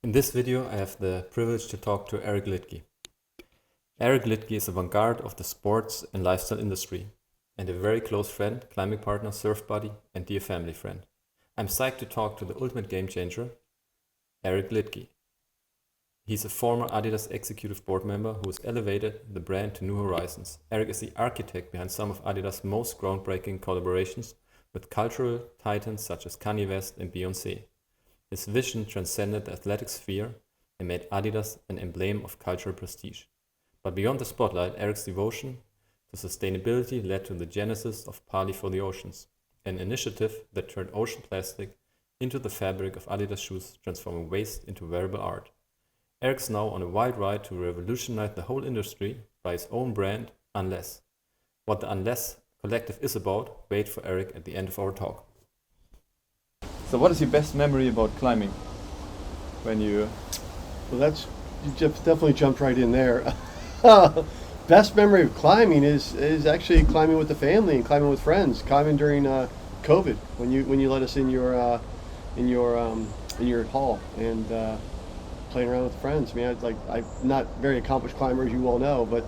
In this video, I have the privilege to talk to Eric Liedtke. Eric Liedtke is a vanguard of the sports and lifestyle industry, and a very close friend, climbing partner, surf buddy, and dear family friend. I'm psyched to talk to the ultimate game changer, Eric Liedtke. He's a former Adidas Executive board member who has elevated the brand to new horizons. Eric is the architect behind some of Adidas' most groundbreaking collaborations with cultural titans such as Kanye West and Beyoncé. His vision transcended the athletic sphere and made Adidas an emblem of cultural prestige. But beyond the spotlight, Eric's devotion to sustainability led to the genesis of Parley for the Oceans, an initiative that turned ocean plastic into the fabric of Adidas shoes, transforming waste into wearable art. Eric's now on a wild ride to revolutionize the whole industry by his own brand, Unless. What the Unless collective is about, wait for Eric at the end of our talk. So what is your best memory about climbing? When you... Well, you just definitely jumped right in there. Best memory of climbing is actually climbing with the family and climbing with friends. Climbing during COVID when you let us in your hall and playing around with friends. I mean, I'm not very accomplished climber, as you all know, but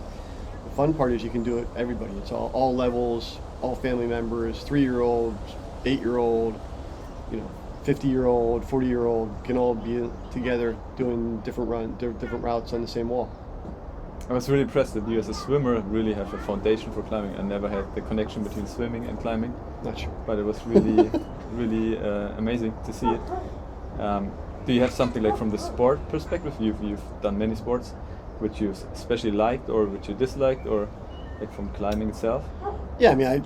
the fun part is you can do it. Everybody. It's all levels, all family members, 3-year-old, 8-year-old. 50-year-old, 40-year-old can all be together doing different routes on the same wall. I was really impressed that you as a swimmer really have a foundation for climbing. I never had the connection between swimming and climbing. Not sure. But it was really, really amazing to see it. Do you have something like from the sport perspective? You've done many sports, which you especially liked or which you disliked, or like from climbing itself? Yeah, I mean,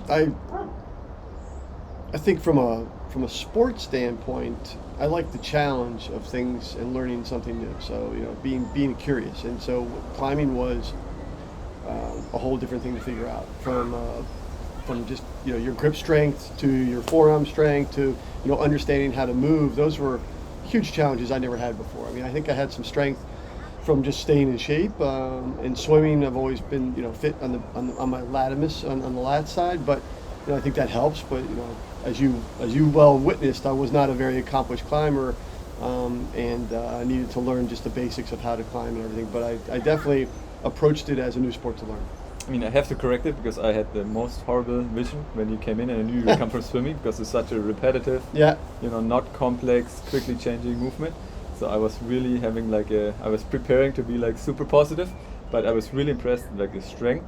I think from a sports standpoint, I like the challenge of things and learning something new. So being curious, and so climbing was a whole different thing to figure out. From just your grip strength to your forearm strength to understanding how to move. Those were huge challenges I never had before. I mean, I think I had some strength from just staying in shape. And swimming, I've always been fit on my latimus on the lat side, but I think that helps. But as you well witnessed, I was not a very accomplished climber, and I needed to learn just the basics of how to climb and everything. But I definitely approached it as a new sport to learn. I mean, I have to correct it because I had the most horrible vision when you came in, and I knew you would come from swimming because it's such a repetitive, not complex, quickly changing movement. So I was really having I was preparing to be super positive, but I was really impressed with the strength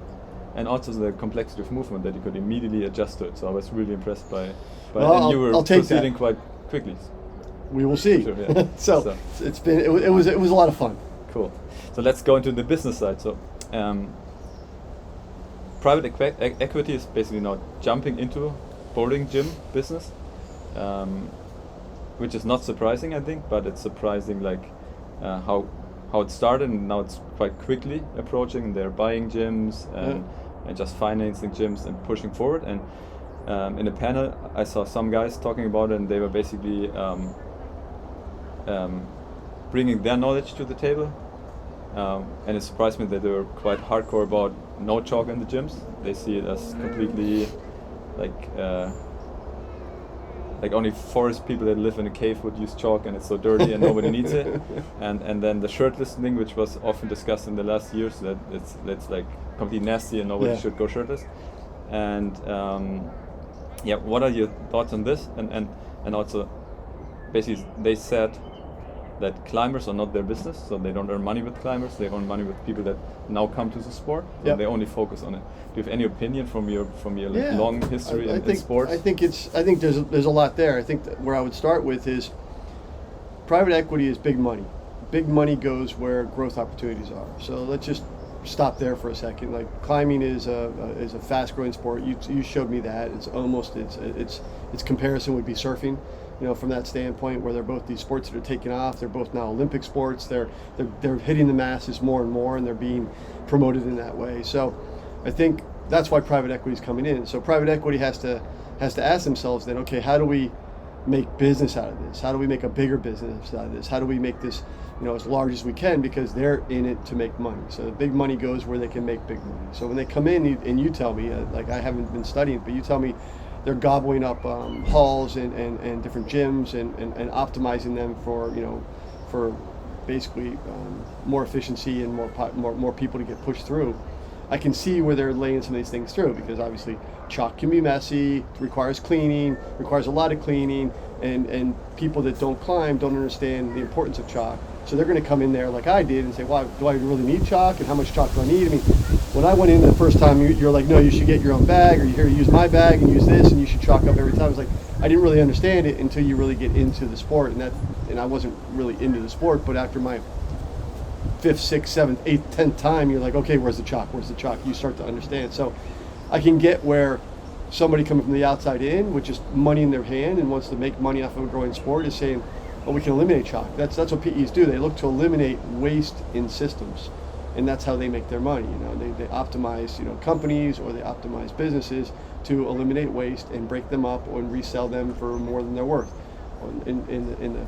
and also the complexity of movement that you could immediately adjust to it. So I was really impressed by and you were proceeding quite quickly. We will see. Sure, yeah. so it was a lot of fun. Cool. So let's go into the business side. So private equity is basically now jumping into bouldering gym business, which is not surprising, I think, but it's surprising how it started, and now it's quite quickly approaching, and they're buying gyms and just financing gyms and pushing forward. And in a panel, I saw some guys talking about it, and they were basically bringing their knowledge to the table. And it surprised me that they were quite hardcore about no chalk in the gyms. They see it as completely like only forest people that live in a cave would use chalk, and it's so dirty and nobody needs it. And then the shirtless thing, which was often discussed in the last years, that it's like completely nasty and nobody should go shirtless. And what are your thoughts on this? And also, basically, they said that climbers are not their business, so they don't earn money with climbers. They earn money with people that now come to the sport. So they only focus on it. Do you have any opinion from your long history in sports? I think there's a lot there. I think that where I would start with is private equity is big money. Big money goes where growth opportunities are. So let's just stop there for a second. Like climbing is a fast growing sport. You showed me that. Its comparison would be surfing. From that standpoint, where they're both these sports that are taking off. They're both now Olympic sports. They're hitting the masses more and more, and they're being promoted in that way. So I think that's why private equity is coming in. So private equity has to ask themselves then, okay, how do we make business out of this? How do we make a bigger business out of this? How do we make this as large as we can, because they're in it to make money. So the big money goes where they can make big money. So when they come in and you tell me, I haven't been studying, but you tell me they're gobbling up halls and different gyms and optimizing them for basically more efficiency and more people to get pushed through, I can see where they're laying some of these things through, because obviously chalk can be messy, requires cleaning, requires a lot of cleaning, and people that don't climb don't understand the importance of chalk. So they're going to come in there like I did and say, well, do I really need chalk, and how much chalk do I need? I mean, when I went in the first time, you're like, no, you should get your own bag, or you here, use my bag and use this, and you should chalk up every time. It's like, I didn't really understand it until you really get into the sport, and I wasn't really into the sport, but after my 5th, 6th, 7th, 8th, 10th time, you're like, okay, where's the chalk? Where's the chalk? You start to understand. So I can get where somebody coming from the outside in with just money in their hand and wants to make money off of a growing sport is saying, well, we can eliminate chalk. That's what PEs do. They look to eliminate waste in systems, and that's how they make their money. They optimize companies, or they optimize businesses to eliminate waste and break them up and resell them for more than they're worth. In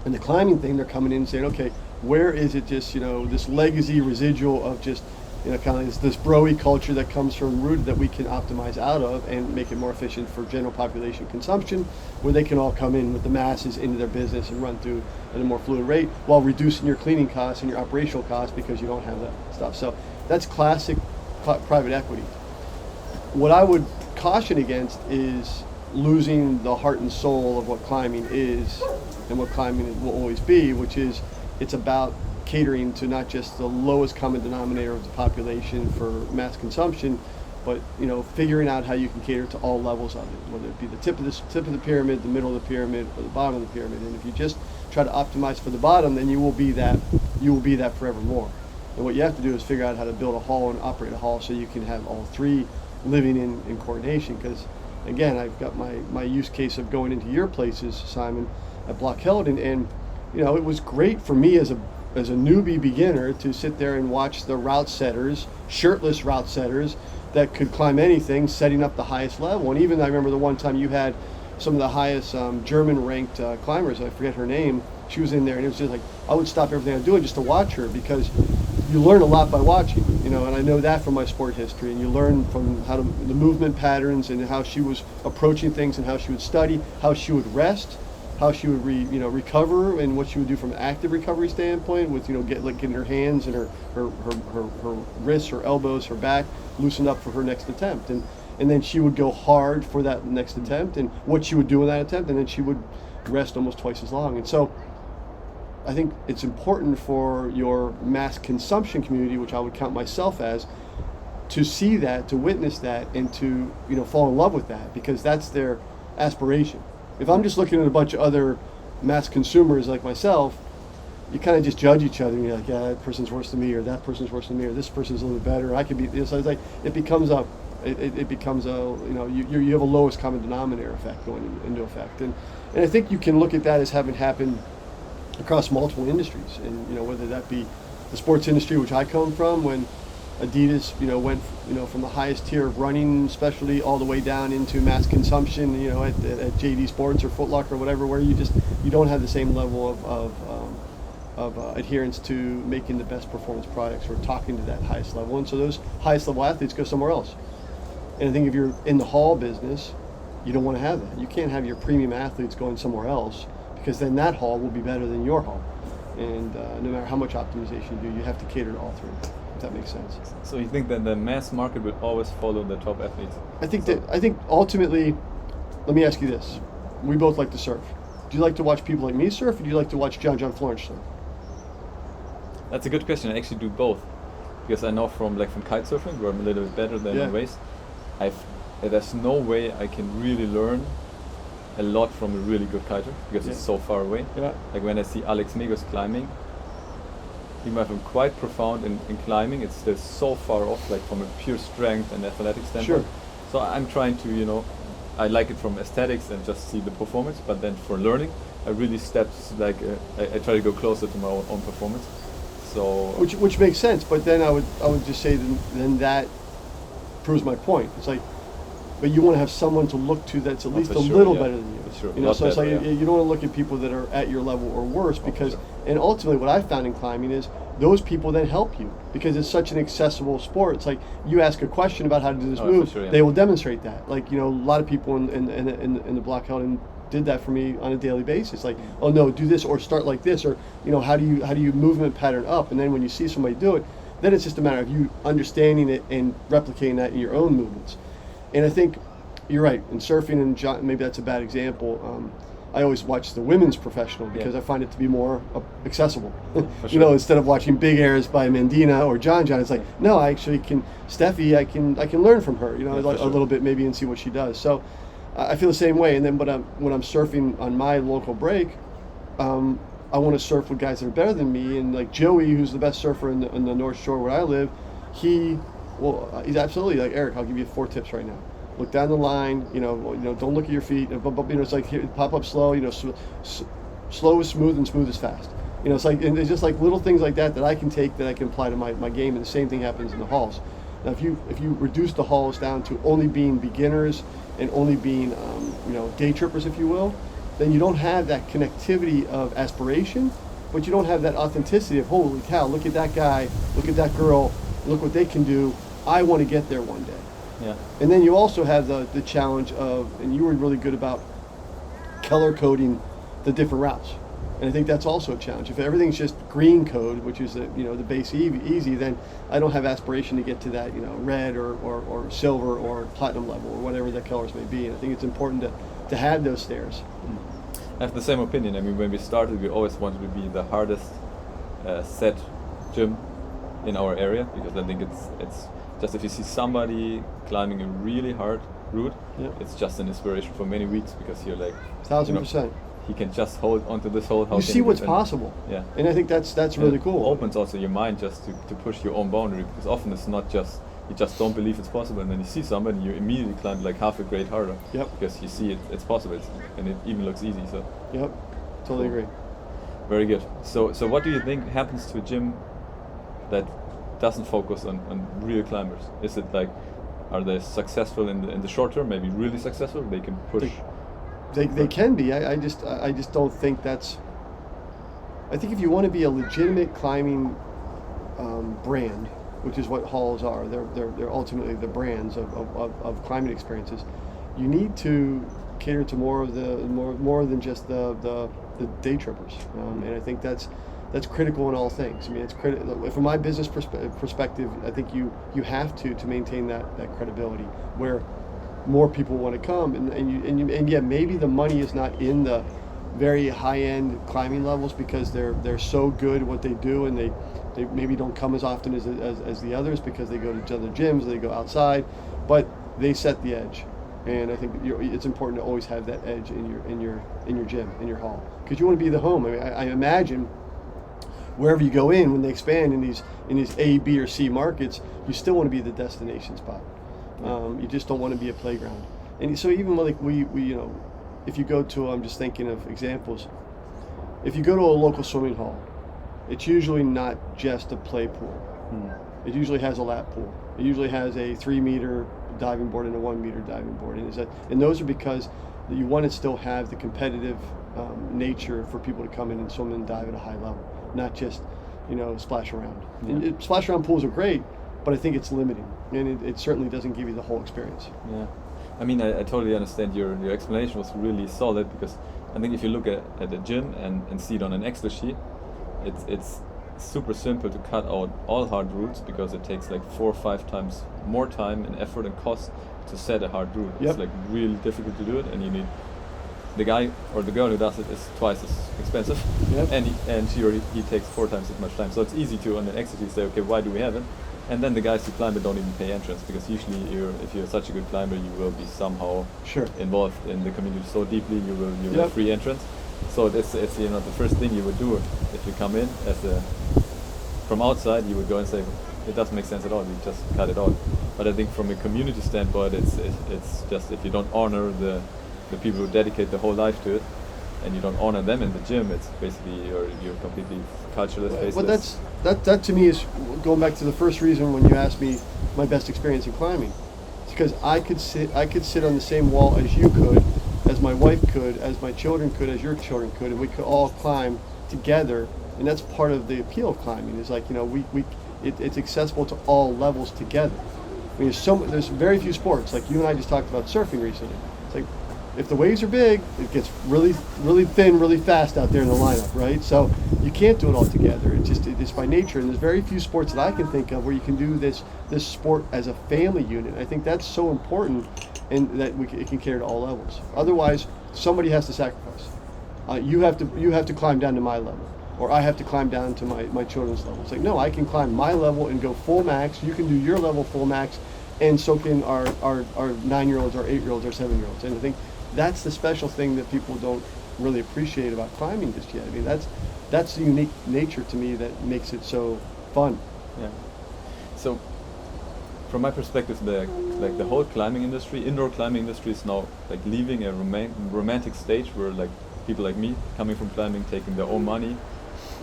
the climbing thing, they're coming in and saying, okay, where is it just this legacy residual of just kind of this bro-y culture that comes from root that we can optimize out of and make it more efficient for general population consumption, where they can all come in with the masses into their business and run through at a more fluid rate while reducing your cleaning costs and your operational costs because you don't have that stuff. So that's classic private equity. What I would caution against is losing the heart and soul of what climbing is and what climbing will always be, which is it's about catering to not just the lowest common denominator of the population for mass consumption, but figuring out how you can cater to all levels of it, whether it be the tip of the pyramid, the middle of the pyramid, or the bottom of the pyramid. And if you just try to optimize for the bottom, then you will be that forevermore. And what you have to do is figure out how to build a hall and operate a hall so you can have all three living in coordination. Because again, I've got my use case of going into your places, Simon, at BLOCKHELDEN, and it was great for me as a newbie beginner to sit there and watch the route setters, shirtless route setters that could climb anything, setting up the highest level. And even I remember the one time you had some of the highest German ranked climbers, I forget her name, she was in there, and it was just like, I would stop everything I'm doing just to watch her, because you learn a lot by watching, and I know that from my sport history, and you learn from the movement patterns and how she was approaching things and how she would study, how she would rest, how she would recover, and what she would do from an active recovery standpoint with getting her hands and her wrists, her elbows, her back loosened up for her next attempt, and then she would go hard for that next attempt, and what she would do in that attempt, and then she would rest almost twice as long. And so I think it's important for your mass consumption community, which I would count myself as, to see that, to witness that, and to fall in love with that, because that's their aspiration. If I'm just looking at a bunch of other mass consumers like myself, you kind of just judge each other, and you're like, yeah, that person's worse than me, or that person's worse than me, or this person's a little bit better. I could be. So it's like it becomes a you have a lowest common denominator effect going into effect, and I think you can look at that as having happened across multiple industries, and whether that be the sports industry, which I come from, when Adidas, went, from the highest tier of running specialty all the way down into mass consumption, at JD Sports or Foot Locker or whatever, where you don't have the same level of adherence to making the best performance products or talking to that highest level. And so those highest level athletes go somewhere else. And I think if you're in the hall business, you don't want to have that. You can't have your premium athletes going somewhere else, because then that hall will be better than your hall. And no matter how much optimization you do, you have to cater to all three. If that makes sense. So you think that the mass market will always follow the top athletes? I think ultimately, let me ask you this: we both like to surf. Do you like to watch people like me surf, or do you like to watch John Florence surf? That's a good question. I actually do both, because I know from kite surfing, where I'm a little bit better than in waves, there's no way I can really learn a lot from a really good kiter, because it's so far away. Yeah. Like when I see Alex Megos climbing, he might be quite profound in climbing. It's still so far off, from a pure strength and athletic standpoint. Sure. So I'm trying to, I like it from aesthetics and just see the performance, but then for learning, I really I try to go closer to my own performance. So which makes sense, but then I would just say then that proves my point. It's like, but you want to have someone to look to that's at least a little better than you. Sure. So it's like you don't want to look at people that are at your level or worse, because and ultimately what I found in climbing is those people then help you, because it's such an accessible sport. It's like you ask a question about how to do this move, they will demonstrate that. A lot of people in the BLOCKHELDEN did that for me on a daily basis. Like, oh no, do this or start like this, or how do you movement pattern up? And then when you see somebody do it, then it's just a matter of you understanding it and replicating that in your own movements. And I think you're right. In surfing, and maybe that's a bad example. I always watch the women's professional because I find it to be more accessible. Sure. Instead of watching big airs by Mandina or John, it's like, no, I actually can, Steffi, I can learn from her, a little bit maybe and see what she does. So I feel the same way. And then when I'm surfing on my local break, I want to surf with guys that are better than me. And like Joey, who's the best surfer in the North Shore where I live, he's absolutely like, Eric, I'll give you 4 tips right now. Look down the line, don't look at your feet. It's like here, pop up slow, slow is smooth and smooth is fast. It's like, and it's just like little things like that I can take that I can apply to my game. And the same thing happens in the halls. Now, if you reduce the halls down to only being beginners and only being, day trippers, if you will, then you don't have that connectivity of aspiration, but you don't have that authenticity of, holy cow, look at that guy, look at that girl, look what they can do. I want to get there one day. Yeah. And then you also have the challenge of, and you were really good about color coding the different routes. And I think that's also a challenge. If everything's just green code, which is the base easy, then I don't have aspiration to get to that red or silver or platinum level or whatever the colors may be. And I think it's important to have those stairs. I have the same opinion. I mean, when we started, we always wanted to be the hardest set gym in our area, because I think it's just, if you see somebody climbing a really hard route, it's just an inspiration for many weeks, because you're like 1,000%. He can just hold onto this whole. You see what's possible. Yeah. And I think that's really cool. It opens also your mind just to push your own boundary, because often it's not just, you just don't believe it's possible, and then you see somebody, you immediately climb like half a grade harder. Yep. Because you see it's possible, and it even looks easy. So. Yep. Totally agree. Very good. So what do you think happens to a gym that doesn't focus on real climbers? Is it like, are they successful in the short term? Maybe really successful. They can push. They can be. I just don't think that's. I think if you want to be a legitimate climbing brand, which is what halls are, they're ultimately the brands of climbing experiences. You need to cater to more than just the day trippers, and I think that's critical in all things. I mean, it's critical from my business perspective. I think you have to maintain that credibility where more people want to come, and yeah, maybe the money is not in the very high end climbing levels because they're so good at what they do, and they maybe don't come as often as the others because they go to other gyms, they go outside, but they set the edge. And I think it's important to always have that edge in your gym, in your hall, because you want to be the home. I mean, I imagine wherever you go in, when they expand in these A, B, or C markets, you still want to be the destination spot. You just don't want to be a playground. And so even like we if you go to, I'm just thinking of examples. If you go to a local swimming hall, it's usually not just a play pool. It usually has a lap pool. It usually has a 3-meter diving board and a 1-meter diving board. And those are because you want to still have the competitive nature for people to come in and swim and dive at a high level, not just splash around. Yeah. Splash around pools are great, but I think it's limiting, and it certainly doesn't give you the whole experience. Yeah, I mean, I totally understand your explanation was really solid, because I think if you look at a gym and see it on an Excel sheet, it's super simple to cut out all hard routes, because it takes like 4 or 5 times more time and effort and cost to set a hard route. Yep. It's like really difficult to do it, and you need the guy or the girl who does it is twice as expensive. Yep. and she or he takes 4 times as much time. So it's easy to on an Excel sheet say, okay, why do we have it? And then the guys who climb it don't even pay entrance, because usually if you're such a good climber, you will be somehow involved in the community so deeply, you will have free entrance. So it's the first thing you would do if you come in from outside, you would go and say, it doesn't make sense at all, you just cut it out. But I think from a community standpoint, it's just, if you don't honor the people who dedicate their whole life to it, and you don't honor them in the gym, it's basically you're completely cultureless, faceless. Well, that to me is going back to the first reason when you asked me my best experience in climbing. It's because I could sit on the same wall as you could, as my wife could, as my children could, as your children could, and we could all climb together. And that's part of the appeal of climbing. Is like it's accessible to all levels together. I mean, there's very few sports. Like you and I just talked about surfing recently. It's like if the waves are big, it gets really thin, really fast out there in the lineup, right? So you can't do it all together. It's by nature, and there's very few sports that I can think of where you can do this sport as a family unit. I think that's so important, and that it can carry to all levels. Otherwise, somebody has to sacrifice. You have to climb down to my level, or I have to climb down to my children's level. It's like, no, I can climb my level and go full max. You can do your level full max, and so can our 9-year-olds, our 8-year-olds, our 7-year-olds. And I think that's the special thing that people don't really appreciate about climbing just yet. I mean, that's the unique nature to me that makes it so fun. Yeah. So, from my perspective, the whole climbing industry, indoor climbing industry, is now like leaving a romantic stage where like people like me coming from climbing, taking their own money,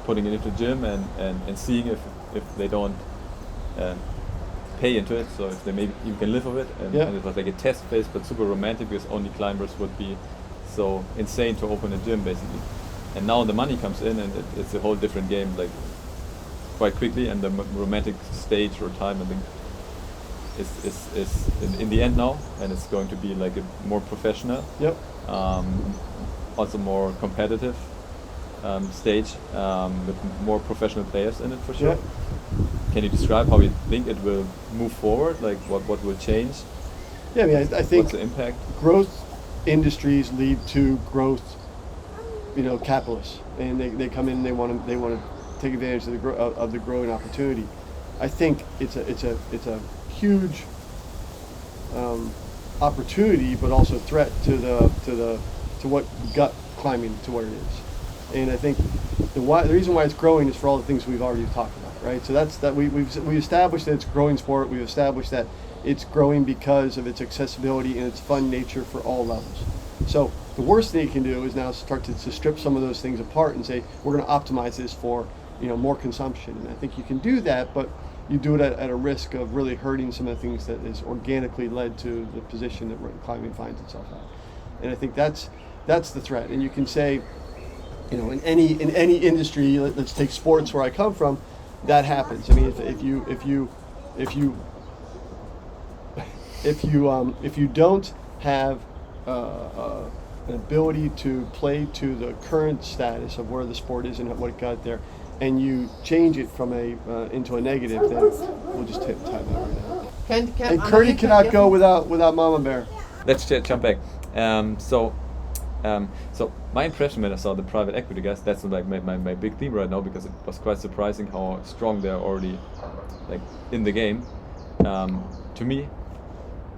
putting it into the gym, and seeing if they don't pay into it. So if they maybe you can live of it, and it was like a test phase, but super romantic, because only climbers would be so insane to open a gym basically. And now the money comes in, and it's a whole different game, like quite quickly. And the romantic stage or time, I think, is in the end now, and it's going to be like a more professional, also more competitive stage, with more professional players in it for sure. Can you describe how you think it will move forward? Like what will change? Yeah, I mean, I think what's the impact? Growth industries lead to growth, capitalists, and they come in and they want to take advantage of the growing opportunity. I think it's a huge opportunity, but also threat to what got climbing to where it is. And I think the reason why it's growing is for all the things we've already talked about, right? So we've established that it's a growing sport. We've established that it's growing because of its accessibility and its fun nature for all levels. So the worst thing you can do is now start to strip some of those things apart and say, we're going to optimize this for more consumption. And I think you can do that, but you do it at a risk of really hurting some of the things that is organically led to the position that climbing finds itself at. And I think that's the threat. And you can say, in any industry, let's take sports where I come from, that happens. I mean, if you don't have an ability to play to the current status of where the sport is and what it got there, and you change it from into a negative, then we'll just tie that right now. And Curdy cannot go without Mama Bear. Let's jump back. So my impression when I saw the private equity guys, that's like my big theme right now, because it was quite surprising how strong they're already like in the game. To me,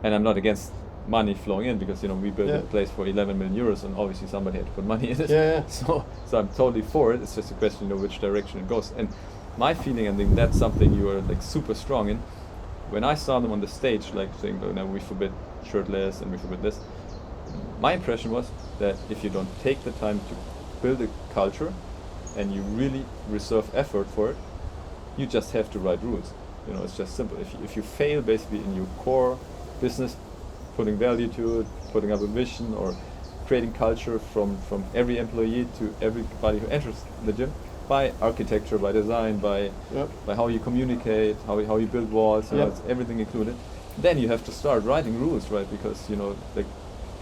and I'm not against money flowing in, because we built a place for 11 million euros, and obviously somebody had to put money in it. So I'm totally for it. It's just a question which direction it goes. And my feeling, I think that's something you are like super strong in. When I saw them on the stage, like saying, we forbid shirtless and we forbid this, my impression was that if you don't take the time to build a culture and you really reserve effort for it, you just have to write rules. It's just simple. If you fail basically in your core business, putting value to it, putting up a vision, or creating culture from every employee to everybody who enters the gym, by architecture, by design, by how you communicate, how you build walls, it's everything included. Then you have to start writing rules, right? Because like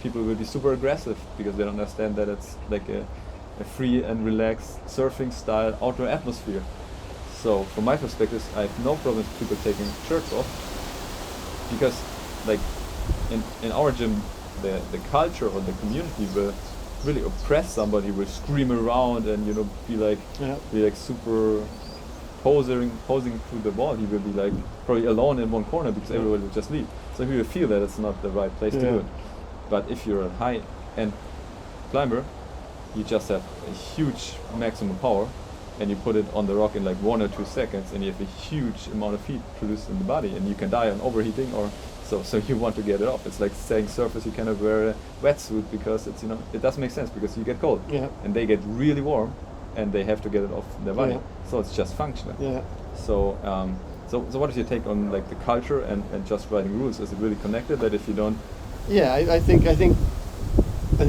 people will be super aggressive because they don't understand that it's like a free and relaxed surfing style outdoor atmosphere. So from my perspective, I have no problem with people taking shirts off, because like in our gym, the culture or the community will really oppress somebody, will scream around and be like super posing through the wall. He will be like probably alone in one corner because everybody will just leave. So he will feel that it's not the right place to do it. But if you're a high-end climber, you just have a huge maximum power, and you put it on the rock in like 1 or 2 seconds, and you have a huge amount of heat produced in the body, and you can die on overheating, or so you want to get it off. It's like saying surfers, you cannot wear a wetsuit because it's it doesn't make sense, because you get cold, and they get really warm, and they have to get it off their body. So it's just functional. So what is your take on like the culture and just writing rules? Is it really connected, that if you don't? I think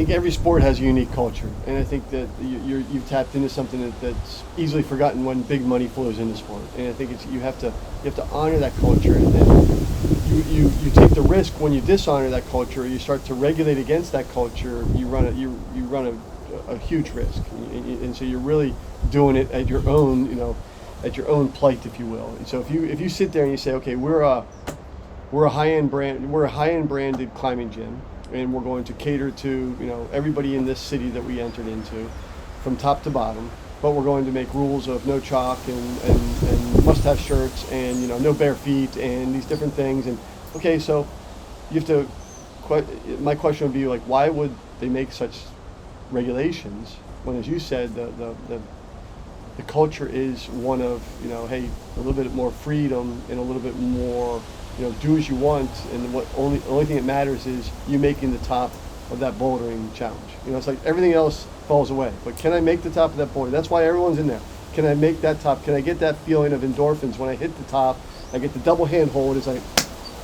every sport has a unique culture, and I think that you've tapped into something that's easily forgotten when big money flows into sport. And I think you have to honor that culture, and then you take the risk when you dishonor that culture, you start to regulate against that culture, you run a huge risk, and so you're really doing it at your own, at your own plight, if you will. And so if you sit there and you say, okay, we're a high-end branded climbing gym, and we're going to cater to everybody in this city that we entered into, from top to bottom, but we're going to make rules of no chalk and must-have shirts and no bare feet and these different things. And okay, so you have to. My question would be like, why would they make such regulations when, as you said, the culture is one of hey, a little bit more freedom and a little bit more do as you want, and the only thing that matters is you making the top of that bouldering challenge. It's like everything else falls away. But can I make the top of that boulder? That's why everyone's in there. Can I make that top? Can I get that feeling of endorphins when I hit the top? I get the double hand hold. It's like,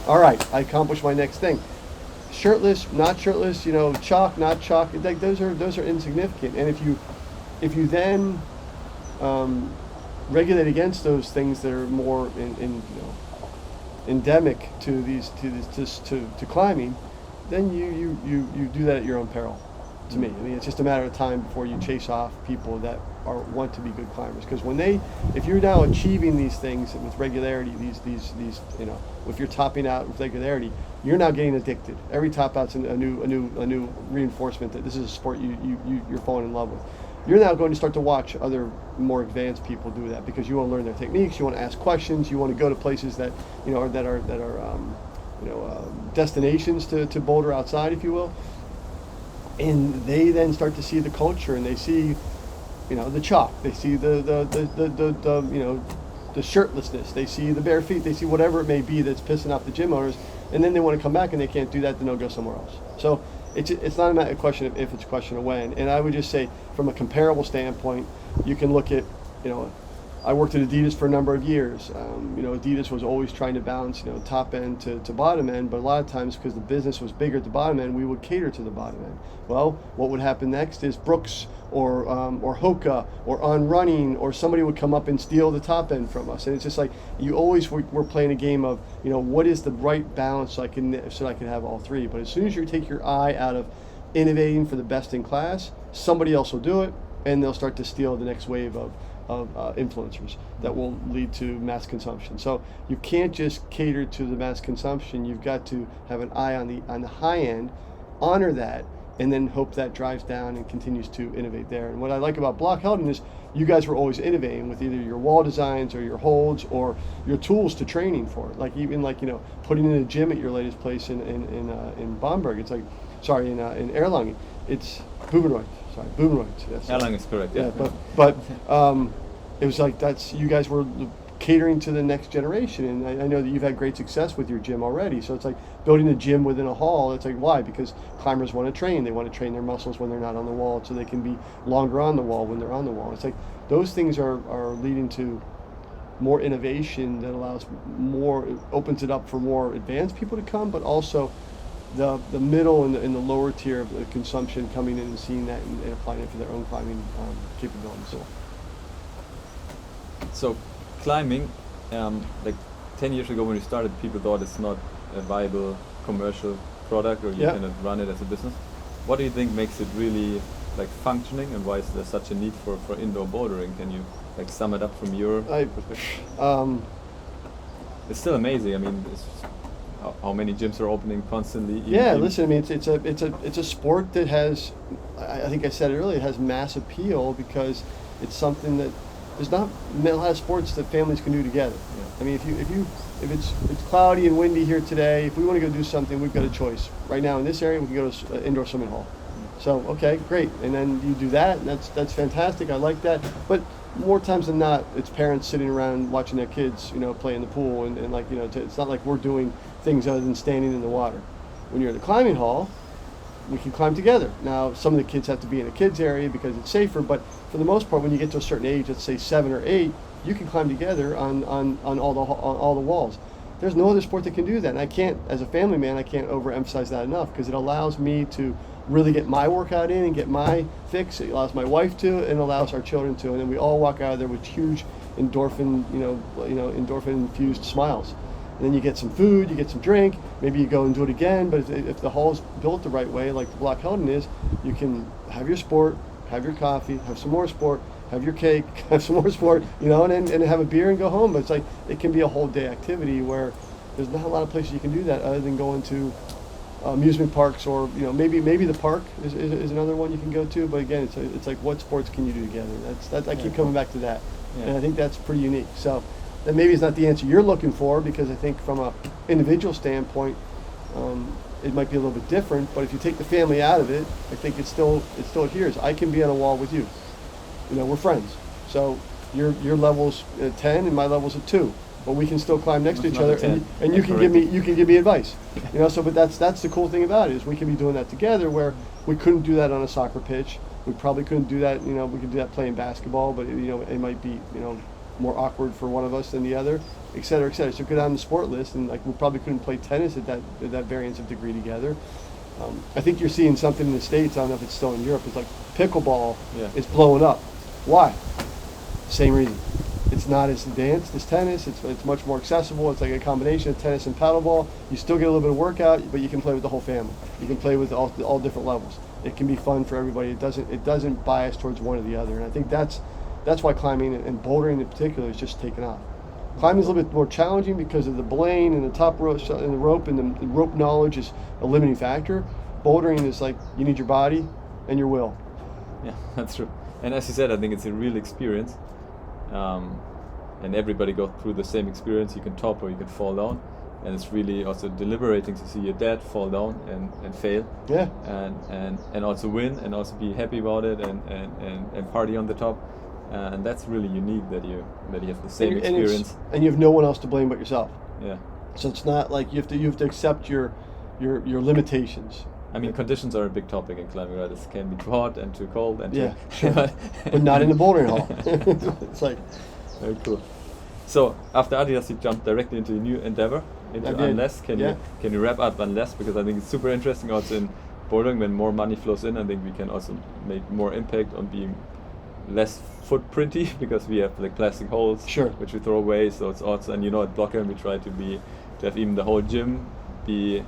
all right, I accomplished my next thing. Shirtless, not shirtless, chalk, not chalk. Like those are insignificant. And if you then regulate against those things that are more endemic to climbing, then you do that at your own peril. To me, I mean, it's just a matter of time before you chase off people that want to be good climbers. Because if you're now achieving these things with regularity, if you're topping out with regularity, you're now getting addicted. Every top out's a new reinforcement that this is a sport you're falling in love with. You're now going to start to watch other more advanced people do that because you want to learn their techniques. You want to ask questions. You want to go to places that are destinations to boulder outside, if you will. And they then start to see the culture, and they see, the chalk. They see the shirtlessness. They see the bare feet. They see whatever it may be that's pissing off the gym owners. And then they want to come back, and they can't do that. Then they'll go somewhere else. So it's not a question of if, it's a question of when. And I would just say, from a comparable standpoint, you can look at, I worked at Adidas for a number of years. Adidas was always trying to balance, top end to bottom end, but a lot of times because the business was bigger at the bottom end, we would cater to the bottom end. Well, what would happen next is Brooks or Hoka or On Running or somebody would come up and steal the top end from us. And it's just like you always were playing a game of, what is the right balance so I can have all three. But as soon as you take your eye out of innovating for the best in class, somebody else will do it, and they'll start to steal the next wave of influencers that will lead to mass consumption. So you can't just cater to the mass consumption. You've got to have an eye on the high end, honor that, and then hope that drives down and continues to innovate there. And what I like about BLOCKHELDEN is you guys were always innovating with either your wall designs or your holds or your tools to training for it. Like even putting in a gym at your latest place in Bamberg. It's like, sorry, in Erlangen. It's Bubenreut. Sorry, Bubenreut. Yes. Erlangen is correct. Yeah. But it was like you guys were catering to the next generation, and I know that you've had great success with your gym already. So it's like building a gym within a hall. It's like, why? Because climbers want to train. They want to train their muscles when they're not on the wall, so they can be longer on the wall when they're on the wall. It's like those things are leading to more innovation that opens it up for more advanced people to come, but also the middle and the lower tier of the consumption coming in and seeing that and applying it for their own climbing capabilities. So climbing, like 10 years ago when we started, people thought it's not a viable commercial product, or you cannot run it as a business. What do you think makes it really functioning, and why is there such a need for indoor bouldering? Can you sum it up from your perspective? It's still amazing. I mean, how many gyms are opening constantly? Listen, I mean, it's a sport that has, I think I said it earlier, it has mass appeal because it's something that there's not a lot of sports that families can do together. Yeah. I mean, if it's cloudy and windy here today, if we want to go do something, we've got a choice. Right now in this area, we can go to an indoor swimming hall. So okay, great, and then you do that, and that's fantastic. I like that. But more times than not, it's parents sitting around watching their kids, play in the pool, and it's not like we're doing things other than standing in the water. When you're in the climbing hall, we can climb together. Now, some of the kids have to be in a kids area because it's safer, but for the most part, when you get to a certain age, let's say 7 or 8, you can climb together on all the walls. There's no other sport that can do that, and I can't, as a family man, I can't overemphasize that enough because it allows me to really get my workout in and get my fix. It allows my wife to, and allows our children to, and then we all walk out of there with huge endorphin infused smiles. and then you get some food, you get some drink, maybe you go and do it again. But if the hall's built the right way, like the Blockhelden is, you can have your sport, have your coffee, have some more sport, have your cake, have some more sport, and have a beer and go home. But it's like, it can be a whole day activity where there's not a lot of places you can do that other than going to amusement parks, or maybe the park is another one you can go to. But again, it's like, what sports can you do together? That's I keep coming back to that, and I think that's pretty unique. So that maybe is not the answer you're looking for, because I think from a individual standpoint, it might be a little bit different. But if you take the family out of it, I think it still adheres. I can be on a wall with you. We're friends. So your level's at 10 and my level's at 2. But we can still climb next to each other, and you can give me advice. So but that's the cool thing about it, is we can be doing that together, where we couldn't do that on a soccer pitch. We probably couldn't do that. We could do that playing basketball, but it might be more awkward for one of us than the other, et cetera, et cetera. So go down the sport list, and like we probably couldn't play tennis at that variance of degree together. I think you're seeing something in the States. I don't know if it's still in Europe. It's like pickleball is blowing up. Why? Same reason. It's not as advanced as tennis. It's much more accessible. It's like a combination of tennis and paddleball. You still get a little bit of workout, but you can play with the whole family. You can play with all different levels. It can be fun for everybody. It doesn't bias towards one or the other. And I think that's why climbing and bouldering in particular is just taken off. Climbing is a little bit more challenging because of the belaying and the top rope and the rope, and the rope knowledge is a limiting factor. Bouldering is like, you need your body and your will. Yeah, that's true. And as you said, I think it's a real experience. And everybody goes through the same experience. You can top or you can fall down, and it's really also deliberating to see your dad fall down and fail, and also win, and also be happy about it, and party on the top, and that's really unique that you have the same experience, and you have no one else to blame but yourself. Yeah. So it's not like you have to accept your limitations. I mean, conditions are a big topic in climbing, right? It can be too hot and too cold and sure. But not in the bouldering hall. It's like, very cool. So after Adidas, you jumped directly into a new endeavor, into Unless. Can you wrap up Unless? Because I think it's super interesting also in bouldering. When more money flows in, I think we can also make more impact on being less footprinty, because we have like plastic holes, which we throw away. So it's also, and at BLOCKHELDEN we try to have even the whole gym be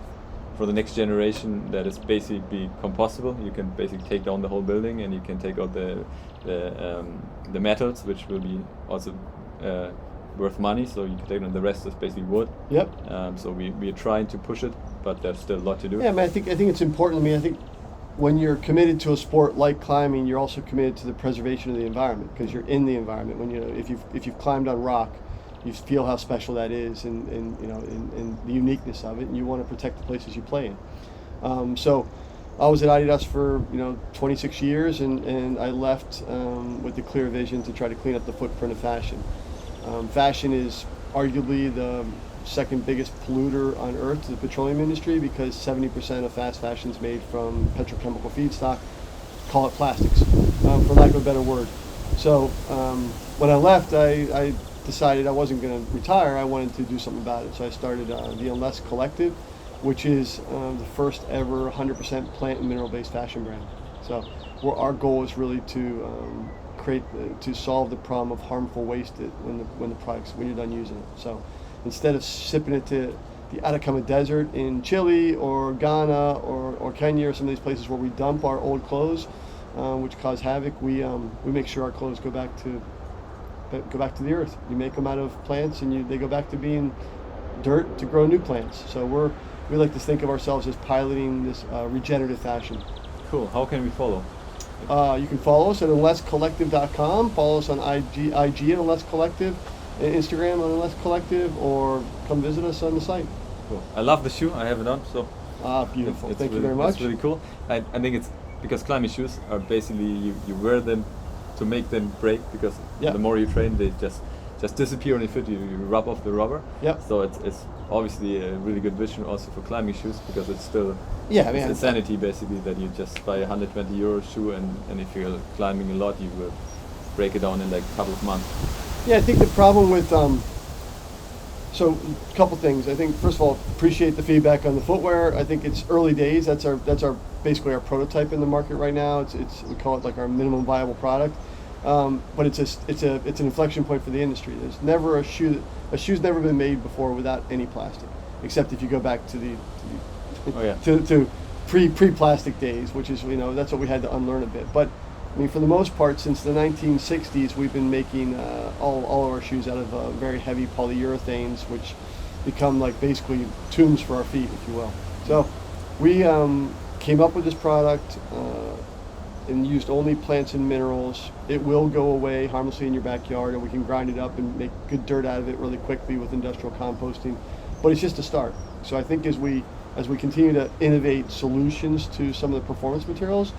for the next generation that is basically compostable. You can basically take down the whole building, and you can take out the metals, which will be also worth money. So you can take down the rest is basically wood. Yep. So we are trying to push it, but there's still a lot to do. Yeah, I mean, I think it's important. I mean, I think when you're committed to a sport like climbing, you're also committed to the preservation of the environment, because you're in the environment. When if you've climbed on rock, you feel how special that is, and the uniqueness of it, and you want to protect the places you play in. So I was at Adidas for 26 years, and I left with the clear vision to try to clean up the footprint of fashion. Fashion is arguably the second biggest polluter on earth to the petroleum industry, because 70% of fast fashion is made from petrochemical feedstock. Call it plastics, for lack of a better word. So when I left, I decided I wasn't going to retire. I wanted to do something about it. So I started the Unless Collective, which is the first ever 100% plant and mineral-based fashion brand. So our goal is really to to solve the problem of harmful waste when you're done using it. So instead of shipping it to the Atacama Desert in Chile or Ghana or Kenya or some of these places where we dump our old clothes, which cause havoc, we make sure our clothes go back to the earth. You make them out of plants, and they go back to being dirt to grow new plants. So we like to think of ourselves as piloting this regenerative fashion. Cool. How can we follow? You can follow us at unlesscollective.com. Follow us on IG at Unless Collective, and Instagram on Unless Collective, or come visit us on the site. Cool. I love the shoe. I have it on. So beautiful. Thank really, you very much. It's really cool. I think it's because climbing shoes are basically you wear them to make them break, because the more you train, they just disappear on your foot. You rub off the rubber. Yep. So it's obviously a really good vision also for climbing shoes, because it's still it's insanity basically that you just buy a €120 shoe, and if you're climbing a lot, you will break it down in like a couple of months. Yeah, I think the problem with so a couple things. I think first of all, appreciate the feedback on the footwear. I think it's early days. That's our basically our prototype in the market right now. It's we call it like our minimum viable product. But it's an inflection point for the industry. There's never a shoe's never been made before without any plastic, except if you go back to the Oh yeah. to pre-plastic days, which is, that's what we had to unlearn a bit. But I mean, for the most part, since the 1960s, we've been making all of our shoes out of very heavy polyurethanes, which become like basically tombs for our feet, if you will. So we came up with this product and used only plants and minerals. It will go away harmlessly in your backyard, and we can grind it up and make good dirt out of it really quickly with industrial composting. But it's just a start. So I think as we continue to innovate solutions to some of the performance materials,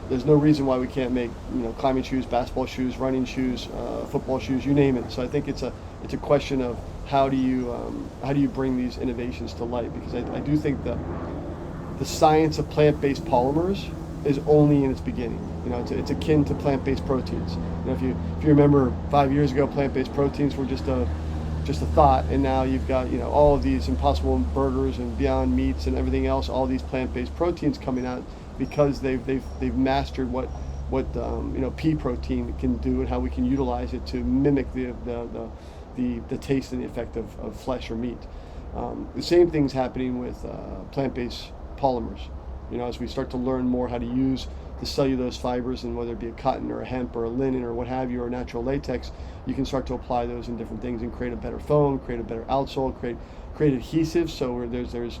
there's no reason why we can't make climbing shoes, basketball shoes, running shoes, football shoes, you name it. So I think it's a question of how do you bring these innovations to light, because I do think the science of plant-based polymers is only in its beginning. It's akin to plant-based proteins. If you remember 5 years ago, plant-based proteins were just a thought, and now you've got all of these Impossible Burgers and Beyond Meats and everything else, all these plant-based proteins coming out because they've mastered what pea protein can do and how we can utilize it to mimic the taste and the effect of flesh or meat. The same thing's happening with plant-based polymers. As we start to learn more how to use the cellulose fibers, and whether it be a cotton or a hemp or a linen or what have you, or natural latex, you can start to apply those in different things and create a better foam, create a better outsole, create adhesives. So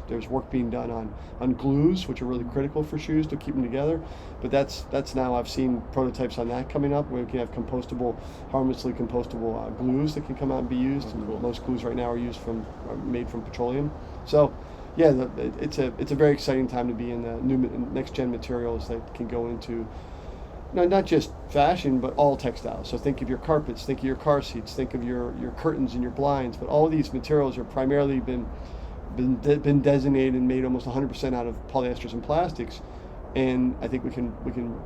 there's work being done on glues, which are really critical for shoes to keep them together. But that's now, I've seen prototypes on that coming up, where we can have harmlessly compostable glues that can come out and be used. Oh, cool. And most glues right now are made from petroleum. So yeah, it's a very exciting time to be in the new next gen materials that can go into not just fashion, but all textiles. So think of your carpets, think of your car seats, think of your curtains and your blinds. But all of these materials are primarily been designated and made almost 100% out of polyesters and plastics. And I think we can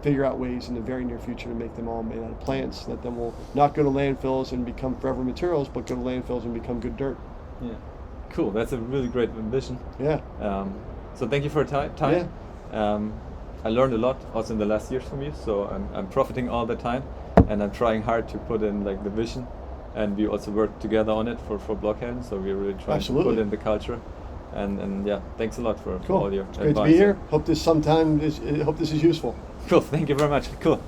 figure out ways in the very near future to make them all made out of plants that then will not go to landfills and become forever materials, but go to landfills and become good dirt. Yeah. Cool. That's a really great vision. Yeah. So thank you for your time. Yeah. I learned a lot also in the last years from you, so I'm profiting all the time, and I'm trying hard to put in like the vision, and we also work together on it for BLOCKHELDEN. So we're really trying to put in the culture, and yeah, thanks a lot for all your advice. Great to be here. Hope this is useful. Cool. Thank you very much. Cool.